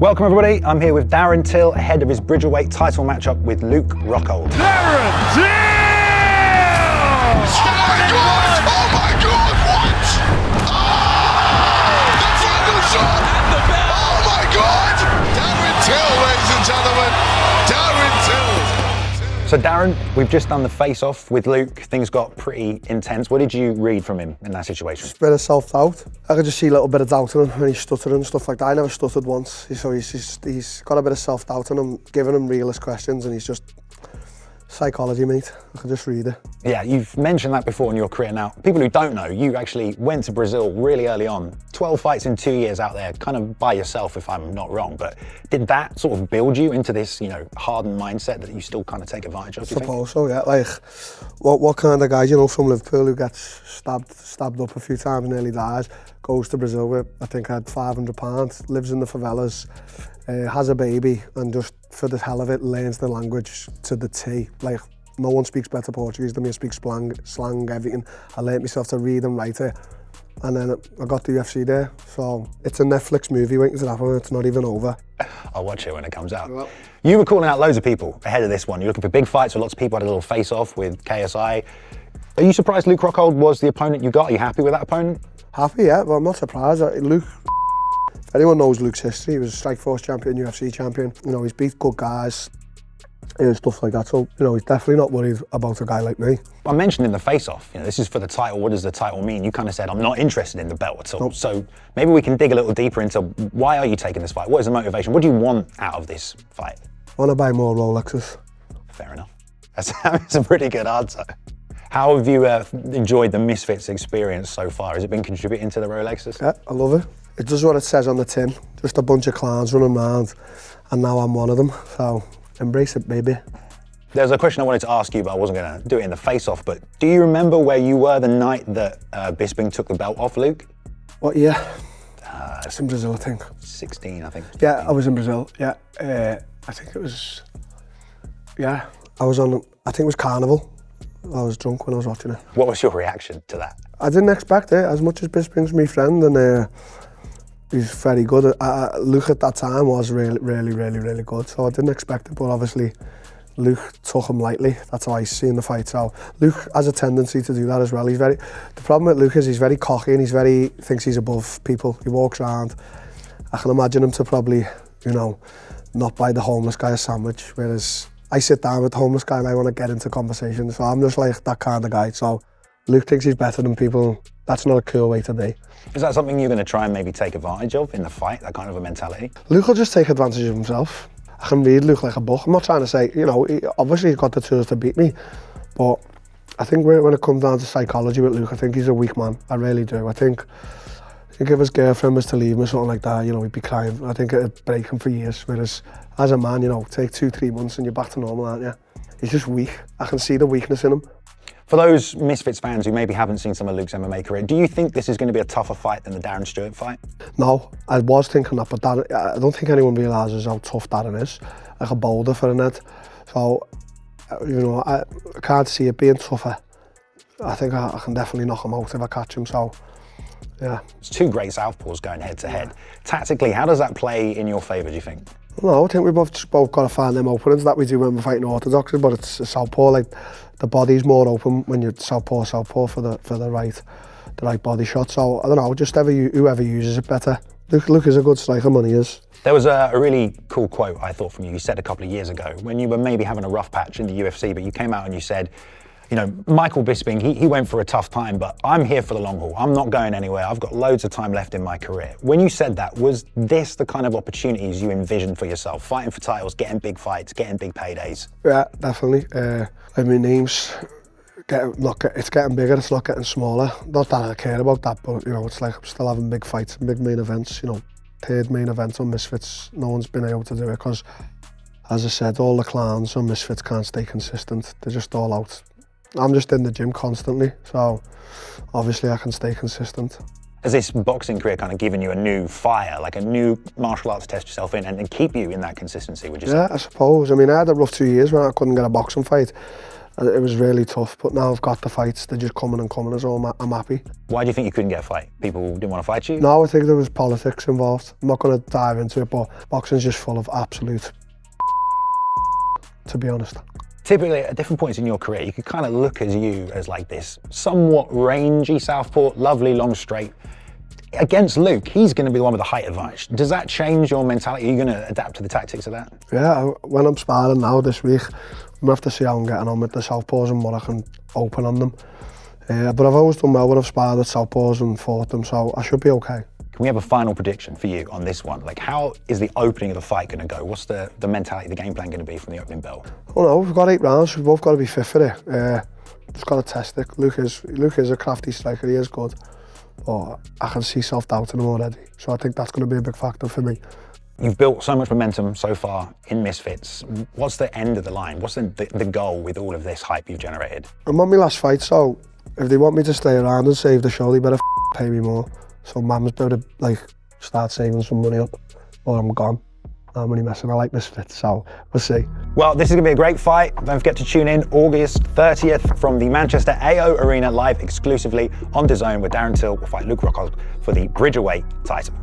Welcome everybody, I'm here with Darren Till ahead of his Bridgerweight title matchup with Luke Rockhold. Darren Till! Oh my God! Oh my God! What? Oh! The final shot! And the bell! Oh my God! Darren Till, ladies and gentlemen. Darren Till. So Darren, we've just done the face-off with Luke. Things got pretty intense. What did you read from him in that situation? Just a bit of self-doubt. I could just see a little bit of doubt in him when he's stuttering and stuff like that. I never stuttered once, so he's got a bit of self-doubt in him, giving him realist questions, and he's just psychology, mate. I can just read it. Yeah, you've mentioned that before in your career. Now, people who don't know, you actually went to Brazil really early on. 12 fights in 2 years out there, kind of by yourself, if I'm not wrong. But did that sort of build you into this, hardened mindset that you still kind of take advantage of? I suppose so, yeah. Like, what kind of guys, from Liverpool who gets stabbed up a few times, nearly dies, goes to Brazil with, I think, had £500, lives in the favelas, has a baby, and just for the hell of it learns the language to the T. Like, no one speaks better Portuguese than me. I speak slang, everything. I learnt myself to read and write it, and then I got the UFC there. So it's a Netflix movie waiting to happen. It's not even over. I'll watch it when it comes out. Well, you were calling out loads of people ahead of this one. You're looking for big fights, where lots of people had a little face-off with KSI. Are you surprised Luke Rockhold was the opponent you got? Are you happy with that opponent? happy, yeah, but I'm not surprised. Luke, if anyone knows Luke's history, he was a Strikeforce champion, UFC champion. He's beat good guys and stuff like that. So, he's definitely not worried about a guy like me. I mentioned in the face-off, this is for the title. What does the title mean? You kind of said, I'm not interested in the belt at all. Nope. So maybe we can dig a little deeper into why are you taking this fight? What is the motivation? What do you want out of this fight? I want to buy more Rolexes. Fair enough. That's a pretty good answer. How have you enjoyed the Misfits experience so far? Has it been contributing to the Rolexes? Yeah, I love it. It does what it says on the tin. Just a bunch of clowns running around, and now I'm one of them. So embrace it, baby. There's a question I wanted to ask you, but I wasn't going to do it in the face-off. But do you remember where you were the night that Bisping took the belt off Luke? What year? It's in Brazil, I think. 16, I think. Yeah, I was in Brazil. Yeah, I think it was. Yeah, I was on. I think it was Carnival. I was drunk when I was watching it. What was your reaction to that? I didn't expect it, as much as Bisping's my friend, and he's very good. Luke at that time was really good, so I didn't expect it, but obviously Luke took him lightly. That's how I see in the fight. So Luke has a tendency to do that as well. The problem with Luke is he's very cocky and thinks he's above people. He walks around. I can imagine him to probably, not buy the homeless guy a sandwich, whereas I sit down with the homeless guy and I want to get into conversation. So I'm just like that kind of guy. So Luke thinks he's better than people. That's not a cool way to be. Is that something you're going to try and maybe take advantage of in the fight, that kind of a mentality? Luke will just take advantage of himself. I can read Luke like a book. I'm not trying to say, obviously he's got the tools to beat me, but I think when it comes down to psychology with Luke, I think he's a weak man. I really do. I think if his girlfriend was to leave him or something like that, he'd be crying. I think it'd break him for years. Whereas as a man, take 2-3 months and you're back to normal, aren't you? He's just weak. I can see the weakness in him. For those Misfits fans who maybe haven't seen some of Luke's MMA career, do you think this is going to be a tougher fight than the Darren Stewart fight? No, I was thinking that, but I don't think anyone realises how tough Darren is. Like a boulder for a net. So, I can't see it being tougher. I think I can definitely knock him out if I catch him, so, yeah. It's two great southpaws going head to head. Tactically, how does that play in your favour, do you think? No, I think we both got to find them openings that we do when we're fighting orthodoxes, but it's a southpaw, like the body's more open when you're southpaw for the right body shot. So I don't know, just whoever uses it better. Luke is a good striker, man, he is. There was a really cool quote I thought from you. You said a couple of years ago when you were maybe having a rough patch in the UFC, but you came out and you said, Michael Bisping, he went for a tough time, but I'm here for the long haul. I'm not going anywhere. I've got loads of time left in my career. When you said that, was this the kind of opportunities you envisioned for yourself? Fighting for titles, getting big fights, getting big paydays? Yeah, definitely. Name's it's getting bigger, it's not getting smaller. Not that I care about that, but it's like I'm still having big fights, big main events, third main event on Misfits. No one's been able to do it because, as I said, all the clowns on Misfits can't stay consistent. They're just all out. I'm just in the gym constantly, so obviously I can stay consistent. Has this boxing career kind of given you a new fire, like a new martial arts to test yourself in and keep you in that consistency, would you say? Yeah, I suppose. I mean, I had a rough 2 years when I couldn't get a boxing fight. It was really tough, but now I've got the fights. They're just coming and coming, so I'm happy. Why do you think you couldn't get a fight? People didn't want to fight you? No, I think there was politics involved. I'm not going to dive into it, but boxing's just full of absolute to be honest. Typically, at different points in your career, you could kind of look at you as like this somewhat rangy southpaw, lovely, long, straight. Against Luke, he's going to be the one with the height advantage. Does that change your mentality? Are you going to adapt to the tactics of that? Yeah, when I'm sparring now this week, I'm going to have to see how I'm getting on with the southpaws and what I can open on them. But I've always done well when I've sparred with southpaws and fought them, so I should be okay. Can we have a final prediction for you on this one? Like, how is the opening of the fight going to go? What's the mentality, the game plan going to be from the opening bell? Oh no, we've got 8 rounds. We've both got to be fit for it. Just got to test it. Luke is a crafty striker. He is good. But I can see self-doubt in him already. So I think that's going to be a big factor for me. You've built so much momentum so far in Misfits. What's the end of the line? What's the goal with all of this hype you've generated? I'm on my last fight, so if they want me to stay around and save the show, they better pay me more. So Mam's better start saving some money up, or I'm gone. I'm only messing. I like Misfits, so we'll see. Well, this is going to be a great fight. Don't forget to tune in August 30th from the Manchester AO Arena, live exclusively on DAZN, where Darren will fight Luke Rockhold for the Bridgerweight title.